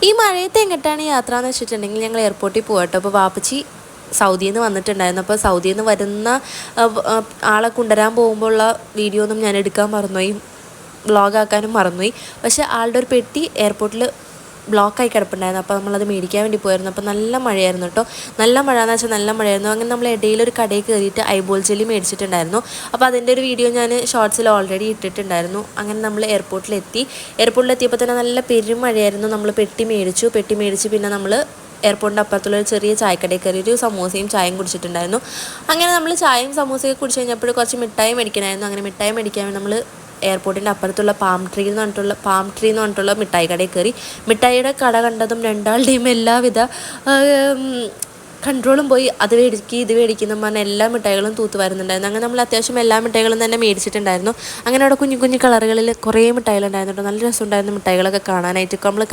ഈ മഴയത്ത് എങ്ങോട്ടാണ് യാത്ര എന്ന് വെച്ചിട്ടുണ്ടെങ്കിൽ ഞങ്ങൾ എയർപോർട്ടിൽ പോകട്ടോ. അപ്പോൾ വാപ്പച്ചി സൗദിയിൽ നിന്ന് വന്നിട്ടുണ്ടായിരുന്നു. അപ്പോൾ സൗദിയിൽ നിന്ന് വരുന്ന ആളെ കൊണ്ടുവരാൻ പോകുമ്പോഴുള്ള വീഡിയോ ഒന്നും ഞാൻ എടുക്കാൻ മറന്നുപോയി, വ്ളോഗാക്കാനും മറന്നുപോയി. പക്ഷേ ആളുടെ ഒരു പെട്ടി എയർപോർട്ടിൽ ബ്ലോക്കായി കിടപ്പുണ്ടായിരുന്നു. അപ്പോൾ നമ്മളത് മേടിക്കാൻ വേണ്ടി പോയിരുന്നു. അപ്പോൾ നല്ല മഴയായിരുന്നു കേട്ടോ. നല്ല മഴ എന്ന് വെച്ചാൽ നല്ല മഴയായിരുന്നു. അങ്ങനെ നമ്മൾ ഇടയിലൊരു കടയിൽ കയറിയിട്ട് ഐബോൾ ജെല്ലി മേടിച്ചിട്ടുണ്ടായിരുന്നു. അപ്പോൾ അതിൻ്റെ ഒരു വീഡിയോ ഞാൻ ഷോർട്സിൽ ഓൾറെഡി ഇട്ടിട്ടുണ്ടായിരുന്നു. അങ്ങനെ നമ്മൾ എയർപോർട്ടിലെത്തിയപ്പോൾ തന്നെ നല്ല പെരും മഴയായിരുന്നു. നമ്മൾ പെട്ടി മേടിച്ച് പിന്നെ നമ്മൾ എയർപോർട്ടിൻ്റെ അപ്പുറത്തുള്ള ഒരു ചെറിയ ചായക്കടയിൽ കയറി ഒരു സമൂസയും ചായയും കുടിച്ചിട്ടുണ്ടായിരുന്നു. അങ്ങനെ നമ്മൾ ചായയും സമൂസയൊക്കെ കുടിച്ച് കഴിഞ്ഞപ്പോൾ കുറച്ച് മിഠായി മേടിക്കണമായിരുന്നു. അങ്ങനെ മിഠായി മേടിക്കാൻ വേണ്ടി നമ്മൾ എയർപോർട്ടിൻ്റെ അപ്പുറത്തുള്ള പാം ട്രീ എന്ന് പറഞ്ഞിട്ടുള്ള മിഠായി കടയിൽ കയറി. മിഠായിയുടെ കട കണ്ടതും രണ്ടാളുടെയും എല്ലാവിധ കൺട്രോളും പോയി. അത് മേടിക്കുക ഇത് മേടിക്കുന്ന പറഞ്ഞാൽ എല്ലാ മിഠായികളും തൂത്ത് വരുന്നുണ്ടായിരുന്നു. അങ്ങനെ നമ്മൾ അത്യാവശ്യം എല്ലാ മിഠായികളും തന്നെ മേടിച്ചിട്ടുണ്ടായിരുന്നു. അങ്ങനെ അവിടെ കുഞ്ഞു കുഞ്ഞു കളറുകളിൽ കുറേ മിഠായികളുണ്ടായിരുന്നു കേട്ടോ. നല്ല രസമുണ്ടായിരുന്നു മിഠായികളൊക്കെ കാണാനായിട്ട്. നമ്മൾ